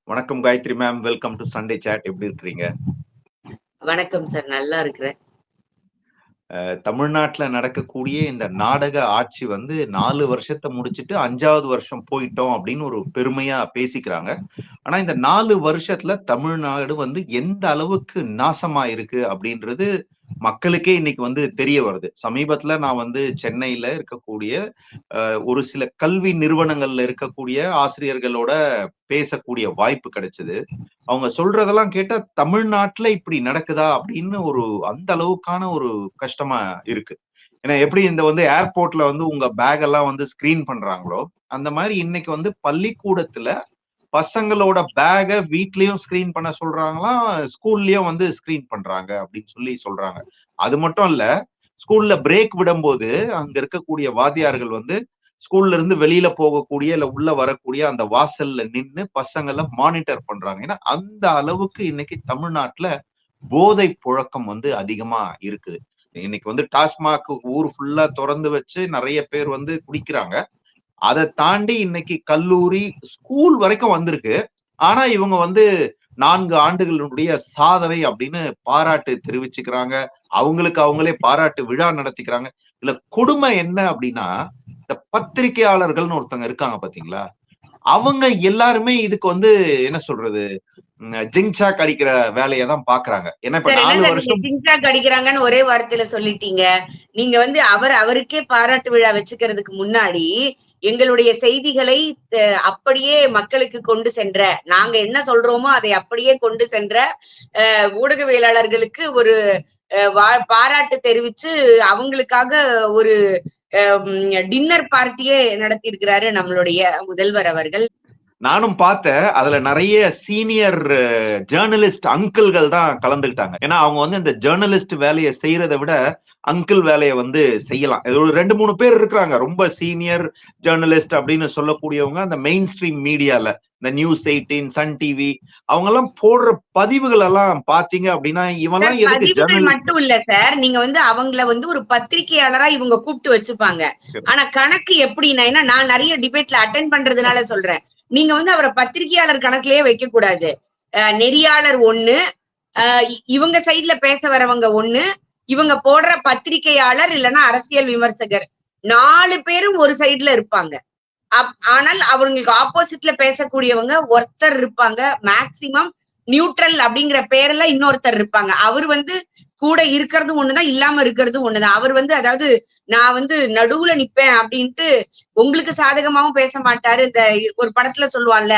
வணக்கம் Gayathri ma'am, welcome to Sunday chat. எப்படி இருக்கிறீங்க? வணக்கம் சார், நல்லா இருக்கிறேன். தமிழ்நாட்டுல நடக்கக்கூடிய இந்த நாடக ஆட்சி 4 வருஷத்தை முடிச்சிட்டு 5வது வருஷம் போயிட்டோம் அப்படின்னு ஒரு பெருமையா பேசிக்கிறாங்க. ஆனா இந்த 4 வருஷத்துல தமிழ்நாடு எந்த அளவுக்கு நாசமா இருக்கு அப்படின்றது மக்களுக்கே இன்னைக்கு தெரிய வருது. சமீபத்துல நான் சென்னையில இருக்கக்கூடிய ஒரு சில கல்வி நிறுவனங்கள்ல இருக்கக்கூடிய ஆசிரியர்களோட பேசக்கூடிய வாய்ப்பு கிடைச்சது. அவங்க சொல்றதெல்லாம் கேட்டா தமிழ்நாட்டுல இப்படி நடக்குதா அப்படின்னு அந்த அளவுக்கான ஒரு கஷ்டமா இருக்கு. ஏன்னா எப்படி இந்த ஏர்போர்ட்ல உங்க பேக் எல்லாம் ஸ்கிரீன் பண்றாங்களோ, அந்த மாதிரி இன்னைக்கு பள்ளிக்கூடத்துல பசங்களோட பேக வீட்லயும் ஸ்கிரீன் பண்ண சொல்றாங்களாம், ஸ்கூல்லயும் ஸ்கிரீன் பண்றாங்க அப்படின்னு சொல்றாங்க. அது மட்டும் இல்ல, ஸ்கூல்ல பிரேக் விடும்போது அங்க இருக்கக்கூடிய வாத்தியார்கள் ஸ்கூல்ல இருந்து வெளியில போகக்கூடிய இல்ல உள்ள வரக்கூடிய அந்த வாசல்ல நின்னு பசங்களை மானிட்டர் பண்றாங்க. ஏன்னா அந்த அளவுக்கு இன்னைக்கு தமிழ்நாட்டுல போதை புழக்கம் அதிகமா இருக்குது. இன்னைக்கு டாஸ்மாக் ஊர் ஃபுல்லா திறந்து வச்சு நிறைய பேர் குடிக்கிறாங்க. அதை தாண்டி இன்னைக்கு கல்லூரி, ஸ்கூல் வரைக்கும் வந்திருக்கு. ஆனா இவங்க 4 ஆண்டுகளுடைய சாதனை அப்படின்னு பாராட்டு தெரிவிச்சுக்கிறாங்க. அவங்களுக்கு அவங்களே பாராட்டு விழா நடத்திக்கிறாங்க. இதுல கொடுமை என்ன அப்படின்னா, இந்த பத்திரிகையாளர்கள்னு ஒருத்தங்க இருக்காங்க பாத்தீங்களா, அவங்க எல்லாருமே இதுக்கு என்ன சொல்றது, ஜிங்சாக் அடிக்கிற வேலையை தான் பாக்குறாங்க. ஏன்னா இப்ப 4 வருஷம் ஜிங்சாக் அடிக்கிறாங்கன்னு ஒரே வார்த்தையில சொல்லிட்டீங்க. நீங்க அவருக்கே பாராட்டு விழா வச்சுக்கிறதுக்கு முன்னாடி எங்களுடைய செய்திகளை அப்படியே மக்களுக்கு கொண்டு சென்ற, நாங்க என்ன சொல்றோமோ அதை அப்படியே கொண்டு சென்ற ஊடகவியலாளர்களுக்கு ஒரு பாராட்டு தெரிவிச்சு அவங்களுக்காக ஒரு டின்னர் பார்ட்டியே நடத்தி இருக்கிறாரு நம்மளுடைய முதல்வர் அவர்கள். நானும் பார்த்தேன். அதுல நிறைய சீனியர் ஜேர்னலிஸ்ட் அங்கிள்கள் தான் கலந்துக்கிட்டாங்க. ஏன்னா அவங்க இந்த ஜேர்னலிஸ்ட் வேலையை செய்யறதை விட அங்கிள் வேலையை செய்யலாம். ஒரு 2-3 பேர் இருக்கிறாங்க ரொம்ப சீனியர் ஜேர்னலிஸ்ட் அப்படின்னு சொல்லக்கூடியவங்க. அந்த மெயின் ஸ்ட்ரீம் மீடியால இந்த நியூஸ் 18, சன் டிவி அவங்க எல்லாம் போடுற பதிவுகள் எல்லாம் பாத்தீங்க அப்படின்னா, இவெல்லாம் எதுக்கு ஜேர்னலிஸ்ட் மட்டும் இல்ல சார், நீங்க அவங்கள ஒரு பத்திரிகையாளரா இவங்க கூப்பிட்டு வச்சுப்பாங்க. ஆனா கணக்கு எப்படின்னா, நான் நிறைய டிபேட்ல அட்டென்ட் பண்றதுனால சொல்றேன், நீங்க அவரை பத்திரிகையாளர் கணக்குலயே வைக்க கூடாது. நெறியாளர் ஒண்ணு, இவங்க சைட்ல பேச வரவங்க ஒண்ணு, இவங்க போடுற பத்திரிகையாளர் இல்லைன்னா அரசியல் விமர்சகர், 4 பேரும் ஒரு சைட்ல இருப்பாங்க. ஆனால் அவங்களுக்கு ஆப்போசிட்ல பேசக்கூடியவங்க ஒருத்தர் இருப்பாங்க. மேக்சிமம் நியூட்ரல் அப்படிங்கிற பேர்ல இன்னொருத்தர் இருப்பாங்க. அவர் கூட இருக்கிறதும் ஒண்ணுதான், இல்லாம இருக்கிறதும் ஒண்ணுதான். அவர் அதாவது நான் நடுவுல நிப்பேன் அப்படின்ட்டு உங்களுக்கு சாதகமாவும் பேச மாட்டாரு. இந்த ஒரு படத்துல சொல்லுவான்ல,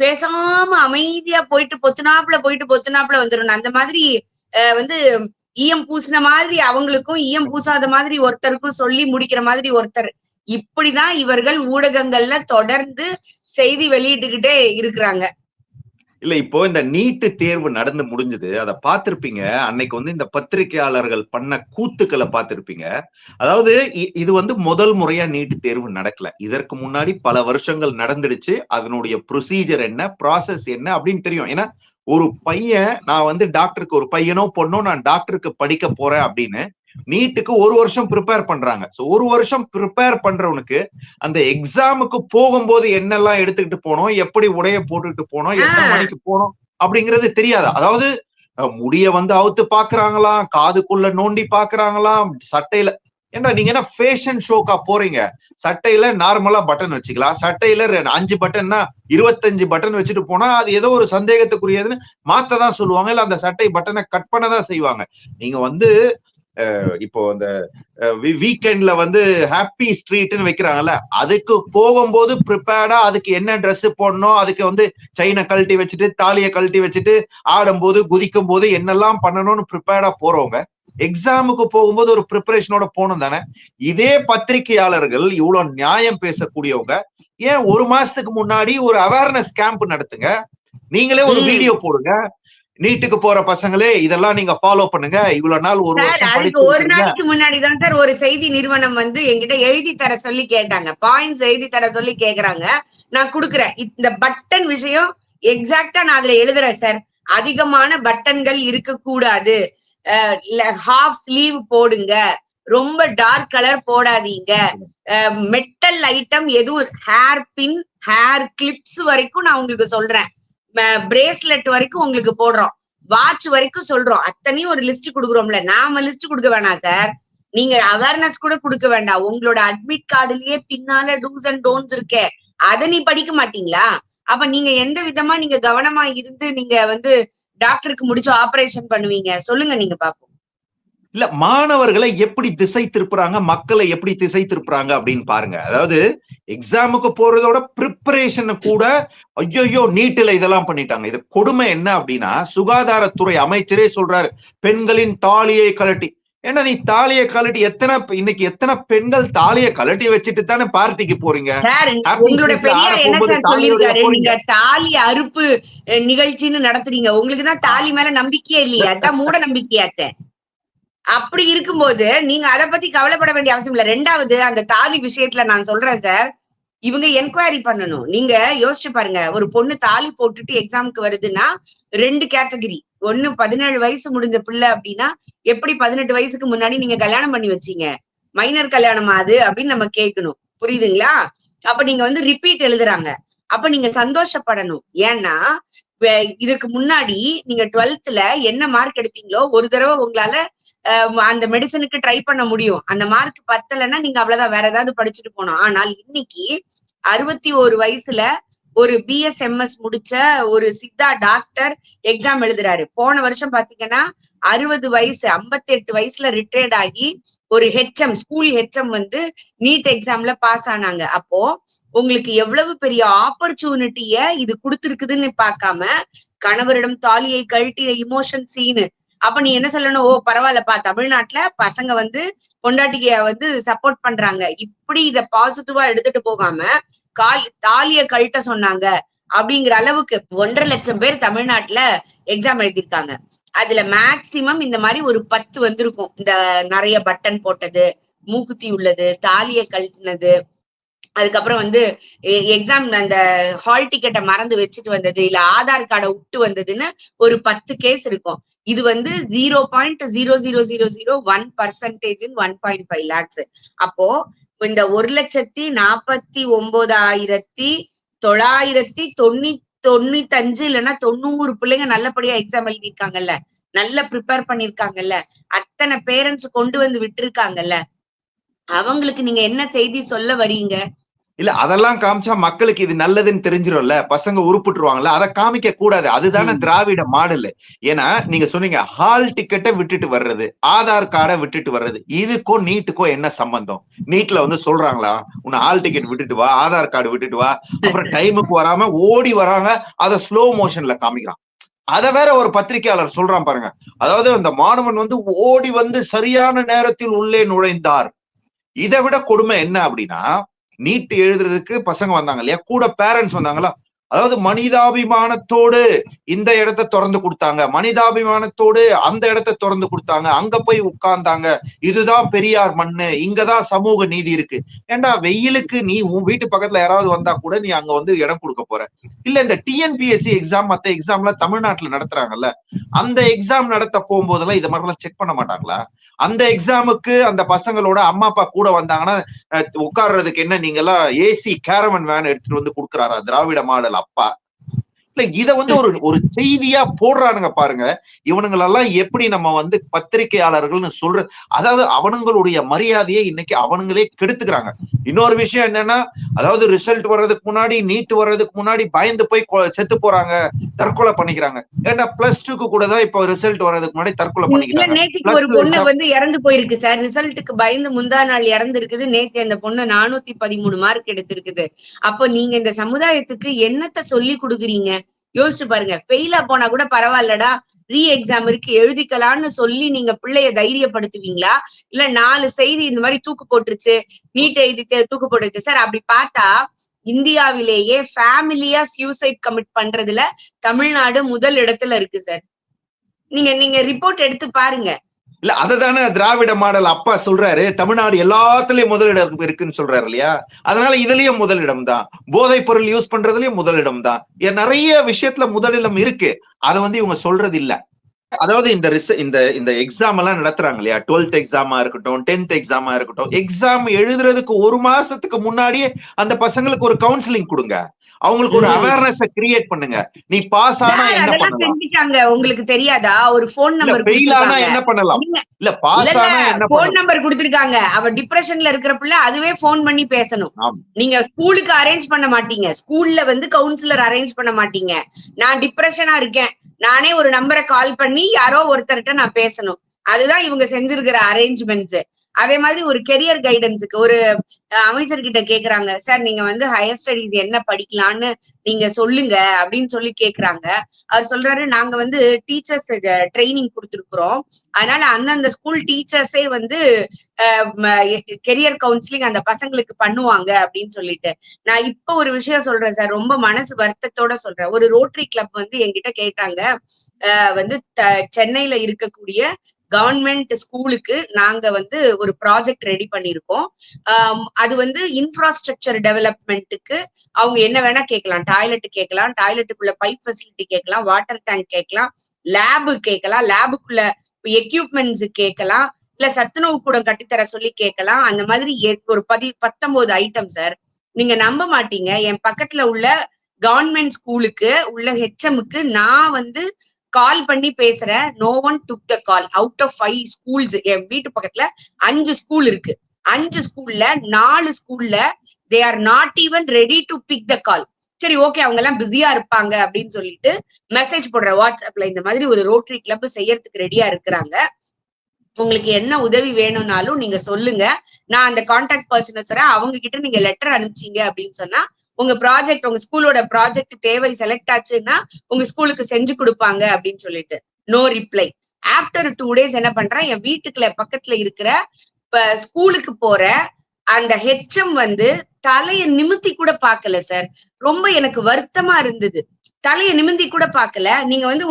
பேசாம அமைதியா போயிட்டு பொத்துனாப்புல வந்துடணும். அந்த மாதிரி ஈயம் பூசின மாதிரி அவங்களுக்கும், ஈயம் பூசாத மாதிரி ஒருத்தருக்கும் சொல்லி முடிக்கிற மாதிரி ஒருத்தர். இப்படிதான் இவர்கள் ஊடகங்கள்ல தொடர்ந்து செய்தி வெளியிட்டுக்கிட்டே இருக்கிறாங்க. இல்ல, இப்போ இந்த நீட்டு தேர்வு நடந்து முடிஞ்சது, அதை பார்த்திருப்பீங்க. அன்னைக்கு இந்த பத்திரிகையாளர்கள் பண்ண கூத்துக்களை பார்த்திருப்பீங்க. அதாவது இது முதல் முறையா நீட்டு தேர்வு நடக்கல. இதற்கு முன்னாடி பல வருஷங்கள் நடந்துடுச்சு. அதனுடைய ப்ரொசீஜர் என்ன, ப்ராசஸ் என்ன அப்படின்னு தெரியும். ஏன்னா ஒரு பையன், நான் டாக்டருக்கு, ஒரு பையனோ பொண்ணோ நான் டாக்டருக்கு படிக்க போறேன் அப்படின்னு நீட்டுக்கு 1 வருஷம் ப்ரிப்பேர் பண்றாங்க. சோ 1 வருஷம் ப்ரிப்பேர் பண்றவனுக்கு அந்த எக்ஸாமுக்கு போகும்போது என்னெல்லாம் எடுத்துக்கிட்டு போனோம், எப்படி உடைய போட்டுக்கிட்டு போனோம், எத்தனை மணிக்கு போனோம் அப்படிங்கிறது தெரியாதா? அதாவது முடிய அவுத்து பாக்குறாங்களாம், காதுக்குள்ள நோண்டி பாக்குறாங்களாம், சட்டையில. ஏன்னா நீங்க என்ன ஃபேஷன் ஷோக்கா போறீங்க? சட்டையில நார்மலா பட்டன் வச்சுக்கலாம், சட்டையில 5 பட்டன்னா 25 பட்டன் வச்சுட்டு போனா அது ஏதோ ஒரு சந்தேகத்துக்குரியதுன்னு மாத்ததான் சொல்லுவாங்க, இல்ல அந்த சட்டை பட்டனை கட் பண்ணதான் செய்வாங்க. நீங்க இப்போ அந்த வீக்கெண்ட்ல ஹாப்பி ஸ்ட்ரீட்னு வைக்கிறாங்கல்ல, அதுக்கு போகும்போது ப்ரிப்பேர்டா அதுக்கு என்ன ட்ரெஸ் போடணும், அதுக்கு செயினை கழட்டி வச்சுட்டு தாலியை கழட்டி வச்சுட்டு ஆடும்போது குதிக்கும் போது என்னெல்லாம் பண்ணணும்னு ப்ரிப்பேர்டா போறவங்க எக்ஸாமுக்கு போகும்போது ஒரு ப்ரிப்பரேஷனோட போகணும் தானே. இதே பத்திரிகையாளர்கள் இவ்வளவு நியாயம் பேசக்கூடியவங்க ஏன் 1 மாசத்துக்கு முன்னாடி ஒரு அவேர்னஸ் கேம்ப் நடத்துங்க, நீங்களே ஒரு வீடியோ போடுங்க, நீட்டுக்கு போற பசங்களே இதெல்லாம் நீங்க ஃபாலோ பண்ணுங்க, இவ்வளவு நாள் 1 வருஷம் படிச்சு ஒரு நாளைக்கு முன்னாடிதான் சார் ஒரு செய்தி நிறுவனம் என்கிட்ட எழுதி தர சொல்லி கேட்டாங்க, பாயிண்ட்ஸ் எழுதி தர சொல்லி கேக்குறாங்க. நான் குடுக்குறேன். இந்த பட்டன் விஷயம் எக்ஸாக்டா நான் அதுல எழுதுறேன் சார். அதிகமான பட்டன்கள் இருக்க கூடாது, ஹாஃப் ஸ்லீவ் போடுங்க, ரொம்ப டார்க் கலர் போடாதீங்க, மெட்டல் ஐட்டம் எதுவும், ஹேர் பின், ஹேர் கிளிப்ஸ் வரைக்கும் நான் உங்களுக்கு சொல்றேன். பிரேஸ்லெட் வரைக்கும் உங்களுக்கு போடுறோம், வாட்ச் வரைக்கும் சொல்றோம், அத்தனையும் ஒரு லிஸ்ட் கொடுக்குறோம்ல. நாம லிஸ்ட் கொடுக்க வேணாம் சார், நீங்க அவேர்னஸ் கூட கொடுக்க வேண்டாம். உங்களோட அட்மிட் கார்டுலயே பின்னால டூஸ் அண்ட் டோன்ட்ஸ் இருக்கே, அதை நீ படிக்க மாட்டீங்களா? அப்ப நீங்க எந்த விதமா நீங்க கவனமா இருந்து நீங்க வந்து டாக்டருக்கு முடிச்சு ஆபரேஷன் பண்ணுவீங்க? சொல்லுங்க நீங்க பாப்போம். இல்ல, மாணவர்களை எப்படி திசை திருப்புறாங்க, மக்களை எப்படி திசை திருப்புறாங்க அப்படின்னு பாருங்க. அதாவது எக்ஸாமுக்கு போறதோட ப்ரிப்பரேஷன் கூட ஐயோ நீட்டுல இதெல்லாம் பண்ணிட்டாங்க. இது கொடுமை என்ன அப்படின்னா, சுகாதாரத்துறை அமைச்சரே சொல்றாரு, பெண்களின் தாலியை கழட்டி. ஏன்னா நீ தாலியை கழட்டி இன்னைக்கு எத்தனை பெண்கள் தாலியை கழட்டி வச்சுட்டு தானே பார்ட்டிக்கு போறீங்க. உங்களோட பெரியார் என்ன சார் சொல்லிருக்காரு, நீங்க தாலி அறுப்பு நிகழ்ச்சின்னு நடத்துறீங்க, உங்களுக்கு தான் தாலி மேல நம்பிக்கையே இல்லையா? அதான் மூட நம்பிக்கையாத்த. அப்படி இருக்கும்போது நீங்க அதை பத்தி கவலைப்பட வேண்டிய அவசியம் இல்ல. ரெண்டாவது, அந்த தாலி விஷயத்துல நான் சொல்றேன் சார், இவங்க என்கொயரி பண்ணணும். நீங்க யோசிச்சு பாருங்க, ஒரு பொண்ணு தாலி போட்டுட்டு எக்ஸாமுக்கு வருதுன்னா 2 கேட்டகரி. ஒண்ணு 17 வயசு முடிஞ்ச பிள்ளை அப்படின்னா, எப்படி 18 வயசுக்கு முன்னாடி நீங்க கல்யாணம் பண்ணி வச்சீங்க, மைனர் கல்யாணம் ஆகுது அப்படின்னு நம்ம கேட்கணும். புரியுதுங்களா? அப்ப நீங்க வந்து ரிப்பீட் எழுதுறாங்க, அப்ப நீங்க சந்தோஷப்படணும். ஏன்னா இதுக்கு முன்னாடி நீங்க 12th என்ன மார்க் எடுத்தீங்களோ ஒரு தடவை உங்களால அந்த மெடிசனுக்கு ட்ரை பண்ண முடியும். அந்த மார்க் பத்தலைன்னா நீங்க அவ்வளவுதான், வேற ஏதாவது படிச்சுட்டு போனோம். ஆனால் இன்னைக்கு 61 வயசுல ஒரு BSMS முடிச்ச ஒரு சித்தா டாக்டர் எக்ஸாம் எழுதுறாரு. போன வருஷம் பாத்தீங்கன்னா 60 வயசு 58 வயசுல ரிட்டையர்ட் ஆகி ஒரு ஸ்கூல் ஹெச்எம் வந்து நீட் எக்ஸாம்ல பாஸ் ஆனாங்க. அப்போ உங்களுக்கு எவ்வளவு பெரிய ஆப்பர்ச்சுனிட்டிய இது கொடுத்திருக்குதுன்னு பார்க்காம, கணவரிடம் தாலியை கழட்டிய இமோஷன் சீனு. அப்ப நீ என்ன சொல்லணும், ஓ பரவாயில்லப்பா, தமிழ்நாட்டுல பசங்க வந்து பொண்டாட்டிய வந்து சப்போர்ட் பண்றாங்க, இப்படி இத பாசிட்டிவா எடுத்துட்டு போகாம தாலிய கழட்ட சொன்னாங்க அப்படிங்கிற அளவுக்கு 1.5 லட்சம் பேர் தமிழ்நாட்டுல எக்ஸாம் எழுதியிருக்காங்க. அதுல மேக்சிமம் இந்த மாதிரி ஒரு 10 வந்திருக்கும். இந்த நிறைய பட்டன் போட்டது, மூக்குத்தி உள்ளது, தாலிய கழட்டினது, அதுக்கப்புறம் வந்து எக்ஸாம் அந்த ஹால் டிக்கெட்டை மறந்து வச்சுட்டு வந்தது, இல்ல ஆதார் கார்டை விட்டு வந்ததுன்னு ஒரு 10 கேஸ் இருக்கும். இது வந்து 0.00001% 1.5 lakhs. அப்போ இந்த 1,49,995 இல்லைன்னா 90 பிள்ளைங்க நல்லபடியா எக்ஸாம் எழுதியிருக்காங்கல்ல, நல்ல ப்ரிப்பேர் பண்ணிருக்காங்கல்ல, அத்தனை பேரண்ட்ஸ் கொண்டு வந்து விட்டுருக்காங்கல்ல, அவங்களுக்கு நீங்க என்ன செய்தி சொல்ல வரீங்க? இல்ல, அதெல்லாம் காமிச்சா மக்களுக்கு இது நல்லதுன்னு தெரிஞ்சிரும்ல, பசங்க உருப்பிட்டுருவாங்கல்ல, அதை காமிக்க கூடாது. அதுதானே திராவிட மாடல். ஏன்னா நீங்க சொன்னீங்க ஹால் டிக்கெட்டை விட்டுட்டு வர்றது, ஆதார் கார்டை விட்டுட்டு வர்றது, இதுக்கும் நீட்டுக்கும் என்ன சம்பந்தம்? நீட்ல வந்து சொல்றாங்களா, உன்னை ஹால் டிக்கெட் விட்டுட்டு வா, ஆதார் கார்டு விட்டுட்டு வா, அப்புறம் டைமுக்கு வராம ஓடி வராங்க, அதை ஸ்லோ மோஷன்ல காமிக்கிறான். அத வேற ஒரு பத்திரிகையாளர் சொல்றான் பாருங்க. அதாவது அந்த மாணவன் வந்து ஓடி வந்து சரியான நேரத்தில் உள்ளே நுழைந்தார். இதை விட கொடுமை என்ன அப்படின்னா, நீட் எழுதுறதுக்கு பசங்க வந்தாங்க இல்லையா, கூட பேரண்ட்ஸ் வந்தாங்களா, அதாவது மனிதாபிமானத்தோடு இந்த இடத்தை திறந்து கொடுத்தாங்க, மனிதாபிமானத்தோடு அந்த இடத்தை திறந்து கொடுத்தாங்க, அங்க போய் உட்கார்ந்தாங்க, இதுதான் பெரியார் மண்ணு, இங்கதான் சமூக நீதி இருக்கு. ஏண்டா வெயிலுக்கு நீ உன் வீட்டு பக்கத்துல யாராவது வந்தா கூட நீ அங்க வந்து இடம் கொடுக்க போற? இல்ல இந்த TNPSC எக்ஸாம், மத்த எக்ஸாம்லாம் தமிழ்நாட்டுல நடத்துறாங்கல்ல, அந்த எக்ஸாம் நடத்த போகும்போதெல்லாம் இது மாதிரிலாம் செக் பண்ண மாட்டாங்களா? அந்த எக்ஸாமுக்கு அந்த பசங்களோட அம்மா அப்பா கூட வந்தாங்கன்னா உட்கார்றதுக்கு என்ன நீங்க எல்லாம் ஏசி கேரவன் வேன் எடுத்துட்டு வந்து கொடுக்குறாரா திராவிட மாடல் அப்பா? இல்ல, இத வந்து ஒரு செய்தியா போடுறானுங்க பாருங்க. இவனுங்களெல்லாம் எப்படி நம்ம வந்து பத்திரிகையாளர்கள்னு சொல்ற, அதாவது அவனுங்களுடைய மரியாதையை இன்னைக்கு அவனுங்களே கெடுத்துக்கிறாங்க. இன்னொரு விஷயம் என்னன்னா, அதாவது ரிசல்ட் வர்றதுக்கு முன்னாடி, நீட் வர்றதுக்கு முன்னாடி பயந்து போய் செத்து போறாங்க, தற்கொலை பண்ணிக்கிறாங்க. ஏன்னா +2க்கு கூட தான் இப்ப ரிசல்ட் வர்றதுக்கு முன்னாடி தற்கொலை பண்ணிக்கிறாங்க. நேற்றுக்கு ஒரு பொண்ணு வந்து இறந்து போயிருக்கு சார், ரிசல்ட்டுக்கு பயந்து முந்தா நாள் இறந்து இருக்குது. நேற்று அந்த பொண்ணு 413 மார்க் எடுத்திருக்குது. அப்போ நீங்க இந்த சமுதாயத்துக்கு என்னத்த சொல்லி கொடுக்குறீங்க? யோசிச்சு பாருங்க. ஃபெயிலா போனா கூட பரவாயில்லடா, ரீ எக்ஸாம் இருக்கு எழுதிக்கலாம்னு சொல்லி நீங்க பிள்ளைய தைரியப்படுத்துவீங்களா? இல்ல 4 செய்தி இந்த மாதிரி தூக்கு போட்டுருச்சு, நீட் எழுதி தூக்கு போட்டுருச்சு சார். அப்படி பார்த்தா இந்தியாவிலேயே ஃபேமிலியா சூசைட் கமிட் பண்றதுல தமிழ்நாடு முதல் இடத்துல இருக்கு சார். நீங்க ரிப்போர்ட் எடுத்து பாருங்க. இல்ல, அததானே திராவிட மாடல் அப்பா சொல்றாரு, தமிழ்நாடு எல்லாத்துலயும் முதலிடம் இருக்குன்னு சொல்றாரு இல்லையா? அதனால இதுலயும் முதலிடம் தான், போதைப் பொருள் யூஸ் பண்றதுலயும் முதலிடம் தான், நிறைய விஷயத்துல முதலிடம் இருக்கு. அதை வந்து இவங்க சொல்றது இல்ல. அதாவது இந்த எக்ஸாம் எல்லாம் நடத்துறாங்க இல்லையா, 12th எக்ஸாமா இருக்கட்டும், 10th எக்ஸாமா இருக்கட்டும், எக்ஸாம் எழுதுறதுக்கு 1 மாசத்துக்கு முன்னாடியே அந்த பசங்களுக்கு ஒரு கவுன்சிலிங் கொடுங்க. அவங்களுக்கு ஒரு அவேர்னஸ் கிரியேட் பண்ணுங்க. நீ பாஸ் ஆனா என்ன அதெல்லாம் பண்ணலாம்? செஞ்சுட்டாங்க. உங்களுக்கு தெரியாதா? ஒரு போன் இல்ல நம்பர் ஃபெயில் ஆனா குடுத்திருக்காங்க. என்ன பண்ணலாம்? நீங்க இல்ல இல்ல பாஸ் இல்ல ஆனா என்ன போன் பண்ணலாம்? நம்பர் குடுத்திருக்காங்க. அவ டிப்ரஷன்ல இருக்கிற பிள்ளை அதுவே போன் பண்ணி பேசணும். ஆம். நீங்க ஸ்கூலுக்கு அரேஞ்ச் பண்ண மாட்டீங்க. ஸ்கூல்ல வந்து கவுன்சிலர் அரேஞ்ச் பண்ண மாட்டீங்க. நான் டிப்ரஷனா இருக்கேன். நானே ஒரு நம்பரை கால் பண்ணி யாரோ ஒருத்தர்கிட்ட நான் பேசணும். அதுதான் இவங்க செஞ்சிருக்கிற அரேஞ்ச்மெண்ட்ஸ். அதே மாதிரி ஒரு கெரியர் கைடன்ஸுக்கு ஒரு அமைச்சர்கிட்ட கேக்குறாங்க, சார் நீங்க வந்து ஹையர் ஸ்டடீஸ் என்ன படிக்கலான்னு நீங்க சொல்லுங்க அப்படின்னு சொல்லி கேக்குறாங்க. அவர் சொல்றாரு, நாங்க வந்து டீச்சர்ஸ் ட்ரைனிங் கொடுத்துருக்குறோம். அதனால அந்தந்த ஸ்கூல் டீச்சர்ஸே வந்து கெரியர் கவுன்சிலிங் அந்த பசங்களுக்கு பண்ணுவாங்க அப்படின்னு சொல்லிட்டு. நான் இப்ப ஒரு விஷயம் சொல்றேன் சார், ரொம்ப மனசு வருத்தத்தோட சொல்றேன். ஒரு ரோட்டரி கிளப் வந்து என்கிட்ட கேட்டாங்க, வந்து சென்னையில இருக்கக்கூடிய கவர்மெண்ட் ஸ்கூலுக்கு நாங்க வந்து ஒரு ப்ராஜெக்ட் ரெடி பண்ணிருக்கோம். அது வந்து இன்ஃப்ராஸ்ட்ரக்சர் டெவலப்மெண்ட்டுக்கு அவங்க என்ன வேணா கேட்கலாம். டாய்லெட் கேட்கலாம், டாய்லெட்டுக்குள்ள பைப் ஃபெசிலிட்டி கேட்கலாம், வாட்டர் டேங்க் கேட்கலாம், லேபு கேட்கலாம், லேபுக்குள்ள எக்யூப்மெண்ட்ஸ் கேட்கலாம், இல்ல சத்துணவு கூடம் கட்டித்தர சொல்லி கேட்கலாம். அந்த மாதிரி ஒரு 19 ஐட்டம் சார். நீங்க நம்ப மாட்டீங்க. என் பக்கத்துல உள்ள கவர்மெண்ட் ஸ்கூலுக்கு உள்ள ஹெச்எம்க்கு நான் வந்து கால் பண்ணி பேசுறேன். No one took the call. Out of 5 schools என் வீட்டு பக்கத்துல 5 ஸ்கூல் இருக்கு. 5 ஸ்கூல்ல 4 ஸ்கூல்ல they are not even ready to pick the call. சரி ஓகே அவங்க எல்லாம் பிஸியா இருப்பாங்க அப்படின்னு சொல்லிட்டு மெசேஜ் போடுறேன் வாட்ஸ்அப்ல, இந்த மாதிரி ஒரு ரோட்டரி கிளப் செய்யறதுக்கு ரெடியா இருக்கிறாங்க, உங்களுக்கு என்ன உதவி வேணும்னாலும் நீங்க சொல்லுங்க, நான் அந்த கான்டாக்ட் பர்சனை தரேன், அவங்க கிட்ட நீங்க லெட்டர் அனுப்பிச்சீங்க அப்படின்னு சொன்னா உங்க ப்ராஜெக்ட், உங்க ஸ்கூலோட ப்ராஜெக்ட் தேவை செலக்ட் ஆச்சுன்னா உங்க ஸ்கூலுக்கு செஞ்சு கொடுப்பாங்க அப்படின்னு சொல்லிட்டு. No reply. ஆஃப்டர் 2 days என்ன பண்றேன், என் வீட்டுக்குள்ள பக்கத்துல இருக்கிற ஸ்கூலுக்கு போற அந்த ஹெச்எம் வந்து தலைய நிமித்தி கூட பாக்கல சார். ரொம்ப எனக்கு வருத்தமா இருந்தது. தலைய நிமிந்தி கூட பாக்கல. நீங்க வந்து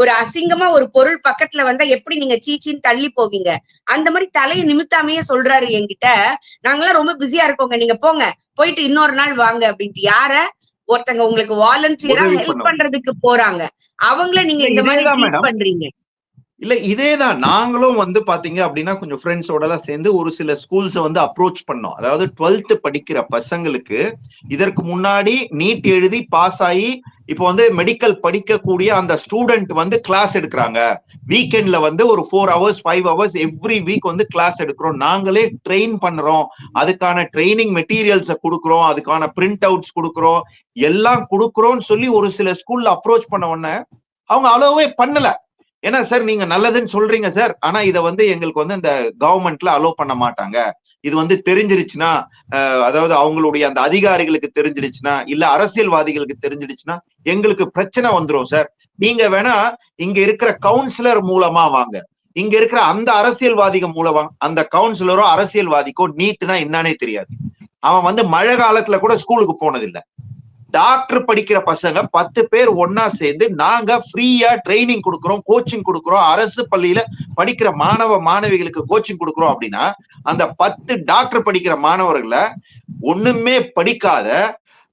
ஒரு அசிங்கமா ஒரு பொருள் பக்கத்துல வந்தா எப்படி நீங்க சீச்சின்னு தள்ளி போவீங்க, அந்த மாதிரி தலைய நிமித்தாமையே சொல்றாரு என்கிட்ட. நாங்கெல்லாம் ரொம்ப பிஸியா இருக்கோங்க, நீங்க போங்க, போயிட்டு இன்னொரு நாள் வாங்க அப்படின்ட்டு. யார? ஒருத்தங்க உங்களுக்கு வாலண்டியரா உதவி ஹெல்ப் பண்ணுவோம். பண்றதுக்கு போறாங்க, அவங்கள நீங்க இல்ல இந்த மாதிரி இதேதான் ட்ரீட் மேடம். பண்றீங்க. இல்ல இதேதான் நாங்களும் வந்து பாத்தீங்க அப்படின்னா கொஞ்சம் ஃப்ரெண்ட்ஸோட எல்லாம் சேர்ந்து ஒரு சில ஸ்கூல்ஸ் வந்து அப்ரோச் பண்ணோம். அதாவது 12th படிக்கிற பசங்களுக்கு இதற்கு முன்னாடி நீட் எழுதி பாஸ் ஆகி இப்போ வந்து மெடிக்கல் படிக்கக்கூடிய அந்த ஸ்டூடெண்ட் வந்து கிளாஸ் எடுக்கிறாங்க. வீக்கெண்ட்ல வந்து ஒரு 4 hours 5 hours எவ்ரி வீக் வந்து கிளாஸ் எடுக்கிறோம், நாங்களே ட்ரெயின் பண்றோம், அதுக்கான ட்ரைனிங் மெட்டீரியல்ஸை கொடுக்குறோம், அதுக்கான பிரிண்ட் அவுட்ஸ் கொடுக்குறோம், எல்லாம் கொடுக்குறோம்னு சொல்லி ஒரு சில ஸ்கூல்ல அப்ரோச் பண்ண உடனே அவங்க அலோவே பண்ணல. ஏன்னா சார் நீங்க நல்லதுன்னு சொல்றீங்க சார், ஆனா இதை வந்து எங்களுக்கு வந்து இந்த கவர்மெண்ட்ல அலோ பண்ண மாட்டாங்க, இது வந்து தெரிஞ்சிருச்சுன்னா அதாவது அவங்களுடைய அந்த அதிகாரிகளுக்கு தெரிஞ்சிடுச்சுன்னா இல்ல அரசியல்வாதிகளுக்கு தெரிஞ்சிடுச்சுன்னா எங்களுக்கு பிரச்சனை வந்துரும் சார், நீங்க வேணா இங்க இருக்கிற கவுன்சிலர் மூலமா வாங்க, இங்க இருக்கிற அந்த அரசியல்வாதிகள் மூலமா. அந்த கவுன்சிலரோ அரசியல்வாதிக்கோ நீட்னா என்னன்னே தெரியாது, அவன் வந்து மழை காலத்துல கூட ஸ்கூலுக்கு போனதில்லை. டாக்டர் படிக்கிற பசங்க 10 பேர் ஒன்னா சேர்ந்து நாங்க ஃப்ரீயா ட்ரைனிங் கொடுக்கிறோம், கோச்சிங் கொடுக்கிறோம், அரசு பள்ளியில படிக்கிற மாணவ மாணவிகளுக்கு கோச்சிங் கொடுக்கிறோம் அப்படின்னா அந்த 10 டாக்டர் படிக்கிற மாணவர்களை ஒண்ணுமே படிக்காத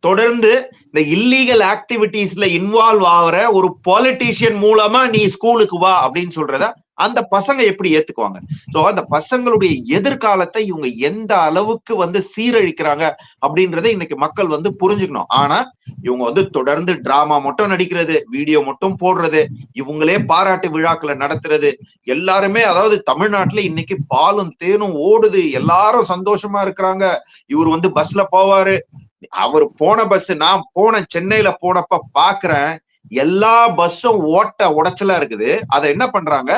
தொடர்ந்து இந்த இல்லீகல் ஆக்டிவிட்டீஸ்ல இன்வால்வ் ஆகிற ஒரு பாலிட்டிஷியன் மூலமா நீ ஸ்கூலுக்கு வா அப்படின்னு சொல்றத அந்த பசங்க எப்படி ஏத்துக்குவாங்க? சோ அந்த பசங்களுடைய எதிர்காலத்தை இவங்க எந்த அளவுக்கு வந்து சீரழிக்கிறாங்க அப்படின்றத இன்னைக்கு மக்கள் வந்து புரிஞ்சுக்கணும். ஆனா இவங்க வந்து தொடர்ந்து டிராமா மட்டும் நடிக்கிறது, வீடியோ மட்டும் போடுறது, இவங்களே பாராட்டு விழாக்களை நடத்துறது, எல்லாருமே அதாவது தமிழ்நாட்டுல இன்னைக்கு பாலும் தேனும் ஓடுது, எல்லாரும் சந்தோஷமா இருக்கிறாங்க. இவர் வந்து பஸ்ல போவாரு, அவர் போன பஸ், நான் போன சென்னையில போனப்ப பாக்குறேன் எல்லா பஸ்ஸும் ஓட்ட உடைச்சலா இருக்குது. அதை என்ன பண்றாங்க,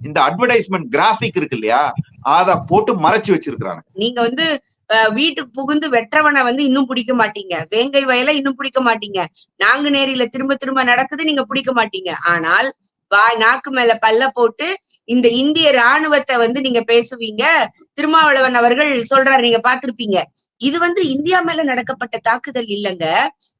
இந்த அட்வர்டைஸ்மெண்ட் கிராபிக் இருக்கு இல்லையா, அத போட்டு மறைச்சு வச்சிருக்காங்க. நீங்க வந்து வீட்டுக்கு புகுந்து வெற்றவனை வந்து இன்னும் பிடிக்க மாட்டீங்க, வேங்கை வயலை இன்னும் பிடிக்க மாட்டீங்க, நாங்குநேரியில திரும்ப திரும்ப நடக்குது நீங்க பிடிக்க மாட்டீங்க. ஆனால் நாக்கு மேல பல்ல போட்டு இந்த இந்திய ராணுவத்தை வந்து நீங்க பேசுவீங்க. திருமாவளவன் அவர்கள் சொல்றாரு, நீங்க பார்த்திருப்பீங்க, இது வந்து இந்தியா மேல நடக்கப்பட்ட தாக்குதல் இல்லைங்க,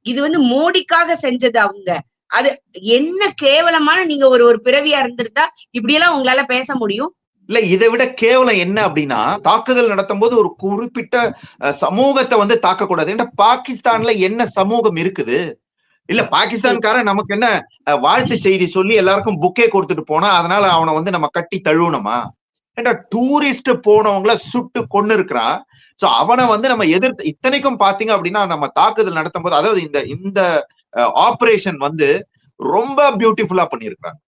இது வந்து மோடிக்காக செஞ்சது அவங்க. அது என்ன கேவலமான, நீங்க ஒரு பிறவியா இருந்திருந்தா இப்படி எல்லாம் உங்களால பேச முடியும்? இல்ல இதை விட கேவலம் என்ன அப்படின்னா, தாக்குதல் நடத்தும் போது ஒரு குறிப்பிட்ட சமூகத்தை வந்து தாக்கக்கூடாது. ஏன்னா பாகிஸ்தான்ல என்ன சமூகம் இருக்குது? இல்ல பாகிஸ்தான்காரன் நமக்கு என்ன வாழ்த்து செய்தி சொல்லி எல்லாருக்கும் புக்கே கொடுத்துட்டு போனா அதனால அவனை வந்து நம்ம கட்டி தழுவணுமா? ஏன்டா டூரிஸ்ட் போனவங்கள சுட்டு கொன்னு இருக்கிறான். சோ அவனை வந்து நம்ம எதிர்த்து, இத்தனைக்கும் பாத்தீங்க அப்படின்னா நம்ம தாக்குதல் நடத்தும் போது, அதாவது இந்த இந்த ஆபரேஷன் வந்து ரொம்ப பியூட்டிஃபுல்லா பண்ணிருக்காங்க.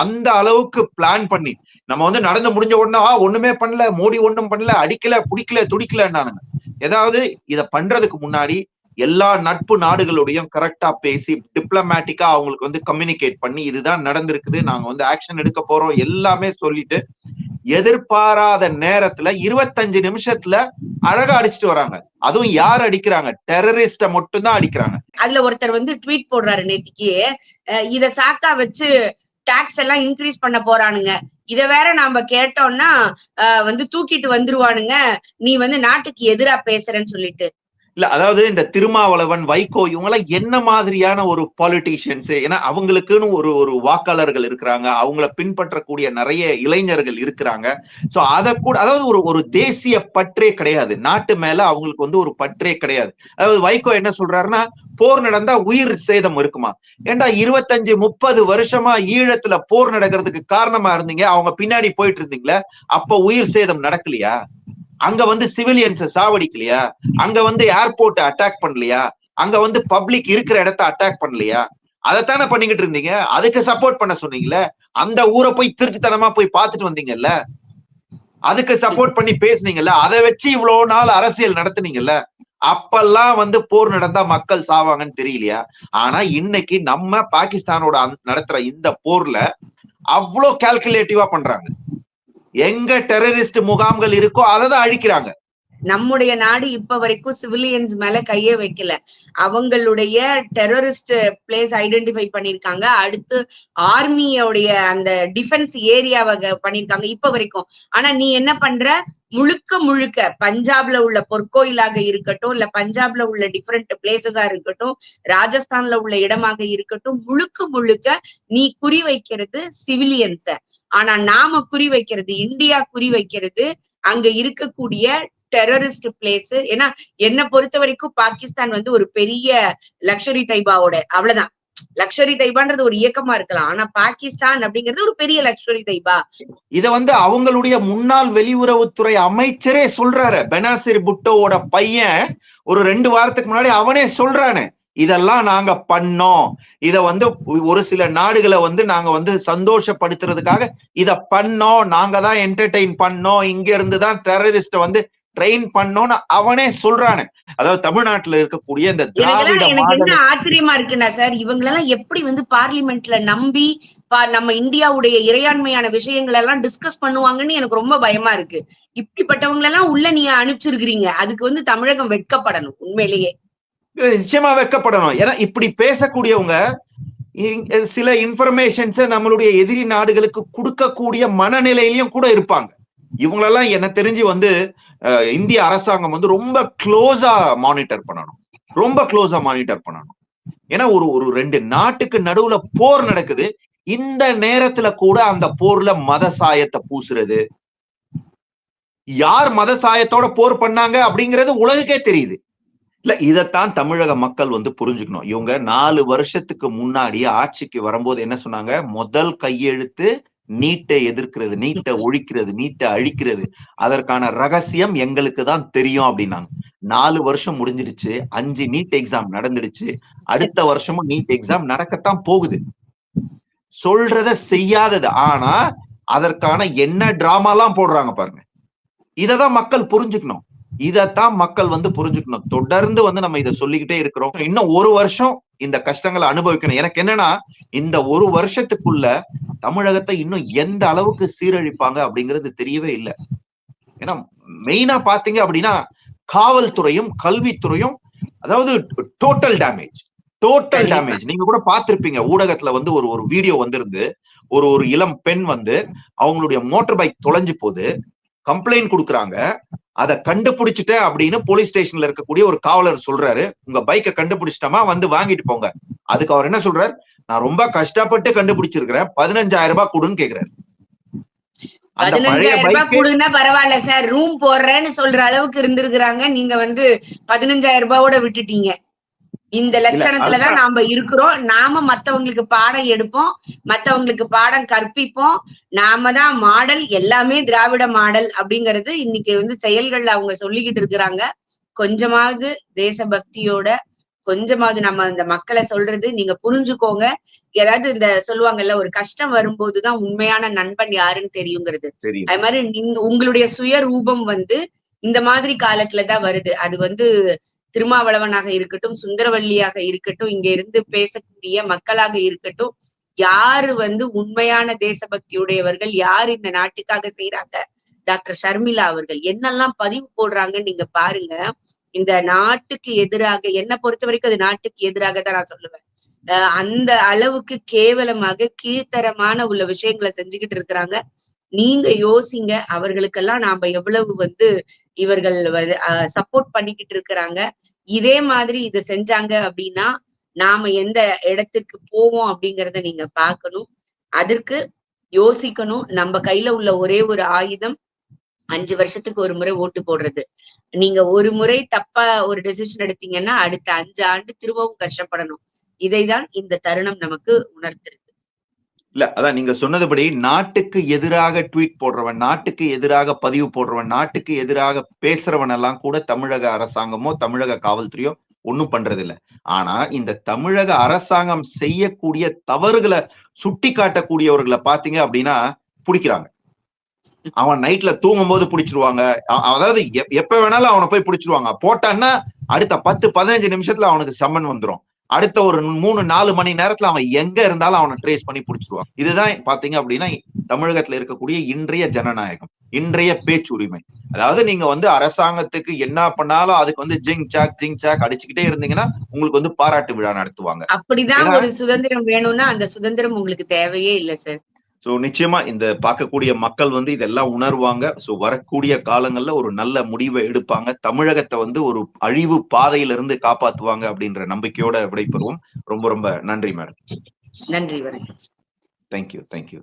அந்த அளவுக்கு பிளான் பண்ணி நம்ம வந்து நடந்து முடிஞ்ச உடனே ஒண்ணுமே பண்ணல, மோடி ஒண்ணும் பண்ணல, அடிக்கல, புடிக்கல, துடிக்கலன்னானுங்க. ஏதாவது இத பண்றதுக்கு முன்னாடி எல்லா நட்பு நாடுகளுடையும் கரெக்டா பேசி டிப்ளமேட்டிக்கா அவங்களுக்கு வந்து கம்யூனிகேட் பண்ணி இதுதான் நடந்திருக்குது, நாங்க வந்து ஆக்ஷன் எடுக்க போறோம் எல்லாமே சொல்லிட்டு எதிர்பாராத நேரத்துல 25 நிமிஷத்துல அழகா அடிச்சுட்டு வராங்க. அதுவும் யார் அடிக்கிறாங்க? டெரரிஸ்ட மட்டும் தான் அடிக்கிறாங்க. அதுல ஒருத்தர் வந்து ட்வீட் போடுறாரு நேத்திக்கு, இத சாக்கா வச்சு டாக்ஸ் எல்லாம் இன்க்ரீஸ் பண்ண போறானுங்க, இத வேற நாம கேட்டோம்னா வந்து தூக்கிட்டு வந்துருவானுங்க, நீ வந்து நாட்டுக்கு எதிரா பேசுறேன்னு சொல்லிட்டு. இல்ல அதாவது இந்த திருமாவளவன், வைகோ இவங்க எல்லாம் என்ன மாதிரியான ஒரு பாலிட்டிஷியன்ஸ்? ஏன்னா அவங்களுக்குன்னு ஒரு ஒரு வாக்காளர்கள் இருக்கிறாங்க, அவங்கள பின்பற்றக்கூடிய நிறைய இளைஞர்கள் இருக்கிறாங்க. சோ அத கூட, அதாவது ஒரு ஒரு தேசிய பற்றே கிடையாது, நாட்டு மேல அவங்களுக்கு வந்து ஒரு பற்றே கிடையாது. அதாவது வைகோ என்ன சொல்றாருன்னா, போர் நடந்தா உயிர் சேதம் இருக்குமா? ஏண்டா 25-30 வருஷமா ஈழத்துல போர் நடக்கிறதுக்கு காரணமா இருந்தீங்க, அவங்க பின்னாடி போயிட்டு இருந்தீங்களே, அப்ப உயிர் சேதம் நடக்கலையா? அங்க வந்து சிவிலியன்ஸ சாவடிக்கலையா? அங்க வந்து ஏர்போர்ட் அட்டாக் பண்ணலையா? அங்க வந்து பப்ளிக் இருக்கிற இடத்த அட்டாக் பண்ணலையா? அதைத்தானே பண்ணிக்கிட்டு இருந்தீங்க. அதுக்கு சப்போர்ட் பண்ண சொன்னீங்கல்ல. அந்த ஊரை போய் திருட்டுத்தனமா போய் பார்த்துட்டு வந்தீங்கல்ல. அதுக்கு சப்போர்ட் பண்ணி பேசுனீங்கல்ல. அதை வச்சு இவ்வளவு நாள் அரசியல் நடத்துனீங்கல்ல. அப்பெல்லாம் வந்து போர் நடந்தா மக்கள் சாவாங்கன்னு தெரியலையா? ஆனா இன்னைக்கு நம்ம பாகிஸ்தானோட நடத்துற இந்த போர்ல அவ்வளோ கால்குலேட்டிவா பண்றாங்க. எங்க டெரரிஸ்ட் முகாம்கள் இருக்கோ அததான் அழிக்கிறாங்க. நம்முடைய நாடு இப்ப வரைக்கும் சிவிலியன்ஸ் மேல கையே வைக்கல. அவங்களுடைய டெரரிஸ்ட் பிளேஸ் ஐடென்டிஃபை பண்ணிருக்காங்க, அடுத்து ஆர்மியோடைய அந்த டிஃபென்ஸ் ஏரியாவை பண்ணிருக்காங்க இப்ப வரைக்கும். ஆனா நீ என்ன பண்ற, முழுக்க முழுக்க பஞ்சாப்ல உள்ள பொற்கோயிலாக இருக்கட்டும், இல்ல பஞ்சாப்ல உள்ள டிஃபரெண்ட் பிளேசஸா இருக்கட்டும், ராஜஸ்தான்ல உள்ள இடமாக இருக்கட்டும், முழுக்க முழுக்க நீ குறி வைக்கிறது சிவிலியன்ஸ. ஆனா நாம குறி வைக்கிறது, இந்தியா குறி வைக்கிறது அங்க இருக்கக்கூடிய டெரரிஸ்ட் பிளேஸ். ஏன்னா என்ன பொறுத்த வரைக்கும் பாகிஸ்தான் வந்து ஒரு பெரிய லக்ஷரி தைபாவோட, அவ்வளவுதான். லக்ஷரி தைபான்றது ஒரு இயக்கமா இருக்கலாம், ஆனா பாகிஸ்தான் அப்படிங்கிறது ஒரு பெரிய லக்ஷரி தைபா. இத வந்து அவங்களுடைய முன்னாள் வெளியுறவுத்துறை அமைச்சரே சொல்றாரு. பெனாசிர் புட்டோவோட பையன் ஒரு 2 வாரத்துக்கு முன்னாடி அவனே சொல்றானே, இதெல்லாம் நாங்க பண்ணோம், இத வந்து ஒரு சில நாடுகளை வந்து நாங்க வந்து சந்தோஷப்படுத்துறதுக்காக இத பண்ணோம், நாங்க தான் என்டர்டெயின் பண்ணோம், இங்க இருந்துதான் டெரரிஸ்ட வந்து ட்ரெயின் பண்ணோம்னு அவனே சொல்றானே. அதாவது தமிழ்நாட்டுல இருக்கக்கூடிய இந்த திராவிட எனக்கு என்ன ஆச்சரியமா இருக்குன்னா சார், இவங்களெல்லாம் எப்படி வந்து பார்லிமெண்ட்ல நம்பி நம்ம இந்தியாவுடைய இறையாண்மையான விஷயங்கள் எல்லாம் டிஸ்கஸ் பண்ணுவாங்கன்னு எனக்கு ரொம்ப பயமா இருக்கு. இப்படிப்பட்டவங்க எல்லாம் உள்ள நீங்க அனுப்பிச்சிருக்கிறீங்க, அதுக்கு வந்து தமிழகம் வெட்கப்படணும் உண்மையிலேயே. நிச்சயமா வெட்கப்படணும். ஏன்னா இப்படி பேசக்கூடியவங்க சில இன்ஃபர்மேஷன்ஸ் நம்மளுடைய எதிரி நாடுகளுக்கு கொடுக்கக்கூடிய மனநிலையிலையும் கூட இருப்பாங்க. இவங்களெல்லாம் என்ன தெரிஞ்சு வந்து இந்திய அரசாங்கம் வந்து ரொம்ப க்ளோஸா மானிட்டர் பண்ணணும், ரொம்ப க்ளோஸா மானிட்டர் பண்ணணும். ஏன்னா ஒரு ஒரு 2 நாட்டுக்கு நடுவுல போர் நடக்குது, இந்த நேரத்துல கூட அந்த போர்ல மத சாயத்தை பூசுறது, யார் மத சாயத்தோட போர் பண்ணாங்க அப்படிங்கிறது உலகுக்கே தெரியுது. இல்ல இதத்தான் தமிழக மக்கள் வந்து புரிஞ்சுக்கணும். இவங்க 4 வருஷத்துக்கு முன்னாடி ஆட்சிக்கு வரும்போது என்ன சொன்னாங்க? முதல் கையெழுத்து நீட்டை எதிர்க்கிறது, நீட்டை ஒழிக்கிறது, நீட்டை அழிக்கிறது, அதற்கான ரகசியம் எங்களுக்கு தான் தெரியும் அப்படின்னாங்க. 4 வருஷம் முடிஞ்சிருச்சு, 5 நீட் எக்ஸாம் நடந்துடுச்சு, அடுத்த வருஷமும் நீட் எக்ஸாம் நடக்கத்தான் போகுது. சொல்றத செய்யாதது, ஆனா அதற்கான என்ன டிராமாலாம் போடுறாங்க பாருங்க. இததான் மக்கள் புரிஞ்சுக்கணும். இதத்தான் மக்கள் வந்து புரிஞ்சுக்கணும். தொடர்ந்து வந்து நம்ம இதை சொல்லிக்கிட்டே இருக்கிறோம். இன்னும் 1 வருஷம் இந்த கஷ்டங்களை அனுபவிக்கணும். எனக்கு என்னன்னா, இந்த 1 வருஷத்துக்குள்ள தமிழகத்தை இன்னும் எந்த அளவுக்கு சீரழிப்பாங்க அப்படிங்கிறது தெரியவே இல்லை. ஏன்னா மெயினா பாத்தீங்க அப்படின்னா காவல்துறையும் கல்வித்துறையும், அதாவது டோட்டல் டேமேஜ், டோட்டல் டேமேஜ். நீங்க கூட பார்த்திருப்பீங்க ஊடகத்துல வந்து ஒரு ஒரு வீடியோ வந்திருந்து, ஒரு ஒரு இளம் பெண் வந்து அவங்களுடைய மோட்டார் பைக் தொலைஞ்சு போகுது, கம்ப்ளைண்ட் கொடுக்குறாங்க, அதை கண்டுபிடிச்சிட்டேன் அப்படின்னு போலீஸ் ஸ்டேஷன்ல இருக்கக்கூடிய ஒரு காவலர் சொல்றாரு, உங்க பைக்கை கண்டுபிடிச்சிட்டமா வந்து வாங்கிட்டு போங்க. அதுக்கு அவர் என்ன சொல்றாரு, நான் ரொம்ப கஷ்டப்பட்டு கண்டுபிடிச்சிருக்கிறேன், 15,000 ரூபாய் கொடுன்னு கேக்குறாரு. 15,000 ரூபாய் கொடுன்னா பரவாயில்ல சார், ரூம் போடுறேன்னு சொல்ற அளவுக்கு இருந்திருக்கிறாங்க, நீங்க வந்து 15,000 ரூபாயோட விட்டுட்டீங்க. இந்த லட்சணத்துலதான் நாம இருக்கிறோம். நாம மத்தவங்களுக்கு பாடம் எடுப்போம், மத்தவங்களுக்கு பாடம் கற்பிப்போம். நாம தான் மாடல், எல்லாமே திராவிட மாடல் அப்படிங்கறது இன்னைக்கு வந்து செயல்கள்ல அவங்க சொல்லிக்கிட்டு இருக்கிறாங்க. கொஞ்சமாவது தேசபக்தியோட, கொஞ்சமாவது நம்ம இந்த மக்களை சொல்றது நீங்க புரிஞ்சுக்கோங்க. ஏதாவது இந்த சொல்லுவாங்கல்ல, ஒரு கஷ்டம் வரும்போதுதான் உண்மையான நண்பன் யாருன்னு தெரியுங்கிறது. அது மாதிரி நீங்க உங்களுடைய சுய ரூபம் வந்து இந்த மாதிரி காலத்துலதான் வருது. அது வந்து திருமாவளவனாக இருக்கட்டும், சுந்தரவள்ளியாக இருக்கட்டும், இங்க இருந்து பேசக்கூடிய மக்களாக இருக்கட்டும், யாரு வந்து உண்மையான தேசபக்தி உடையவர்கள், யாரு இந்த நாட்டுக்காக செய்யறாங்க. டாக்டர் ஷர்மிளா அவர்கள் என்னெல்லாம் பதிவு போடுறாங்கன்னு நீங்க பாருங்க. இந்த நாட்டுக்கு எதிராக, என்னை பொறுத்த வரைக்கும் அது நாட்டுக்கு எதிராக தான் நான் சொல்லுவேன். அந்த அளவுக்கு கேவலமாக கீழ்த்தரமான உள்ள விஷயங்களை செஞ்சுக்கிட்டு இருக்கிறாங்க. நீங்க யோசிங்க, அவர்களுக்கெல்லாம் நாம எவ்வளவு வந்து இவர்கள் சப்போர்ட் பண்ணிக்கிட்டு இருக்கிறாங்க. இதே மாதிரி இதை செஞ்சாங்க அப்படின்னா நாம எந்த இடத்துக்கு போவோம் அப்படிங்கறத நீங்க பார்க்கணும். அதற்கு யோசிக்கணும். நம்ம கையில உள்ள ஒரே ஒரு ஆயுதம் 5 வருஷத்துக்கு ஒரு முறை ஓட்டு போடுறது. நீங்க ஒரு முறை தப்பா ஒரு டெசிஷன் எடுத்தீங்கன்னா அடுத்த 5 ஆண்டு திரும்பவும் கஷ்டப்படணும். இதைதான் இந்த தருணம் நமக்கு உணர்த்துறது. இல்ல, அதான் நீங்க சொன்னதுபடி நாட்டுக்கு எதிராக ட்வீட் போடுறவன், நாட்டுக்கு எதிராக பதிவு போடுறவன், நாட்டுக்கு எதிராக பேசுறவன் எல்லாம் கூட தமிழக அரசாங்கமோ தமிழக காவல்துறையோ ஒண்ணும் பண்றது இல்ல. ஆனா இந்த தமிழக அரசாங்கம் செய்யக்கூடிய தவறுகளை சுட்டி காட்டக்கூடியவர்களை பாத்தீங்க அப்படின்னா பிடிக்கிறாங்க. அவன் நைட்ல தூங்கும் போது பிடிச்சிருவாங்க. அதாவது எப்ப வேணாலும் அவனை போய் பிடிச்சிருவாங்க. போட்டான்னா அடுத்த 10-15 நிமிஷத்துல அவனுக்கு சம்மன் வந்துடும். அடுத்த ஒரு 3-4 மணி நேரத்துல அவன் எங்க இருந்தாலும் அவனை ட்ரேஸ் பண்ணி பிடிச்சிருவான். இதுதான் பாத்தீங்க அப்படின்னா தமிழகத்துல இருக்கக்கூடிய இன்றைய ஜனநாயகம், இன்றைய பேச்சுரிமை. அதாவது நீங்க வந்து அரசாங்கத்துக்கு என்ன பண்ணாலும் அதுக்கு வந்து ஜிங் சாக் அடிச்சுக்கிட்டே இருந்தீங்கன்னா உங்களுக்கு வந்து பாராட்டு விழா நடத்துவாங்க. அப்படிதான் ஒரு சுதந்திரம் வேணும்னா அந்த சுதந்திரம் உங்களுக்கு தேவையே இல்லை சார். சோ நிச்சயமா இந்த பார்க்கக்கூடிய மக்கள் வந்து இதெல்லாம் உணர்வாங்க. சோ வரக்கூடிய காலங்கள்ல ஒரு நல்ல முடிவை எடுப்பாங்க. தமிழகத்தை வந்து ஒரு அழிவு பாதையிலிருந்து காப்பாத்துவாங்க அப்படின்ற நம்பிக்கையோட விடைபெறுவோம். ரொம்ப ரொம்ப நன்றி மேடம். நன்றி, வணக்கம். தேங்க்யூ.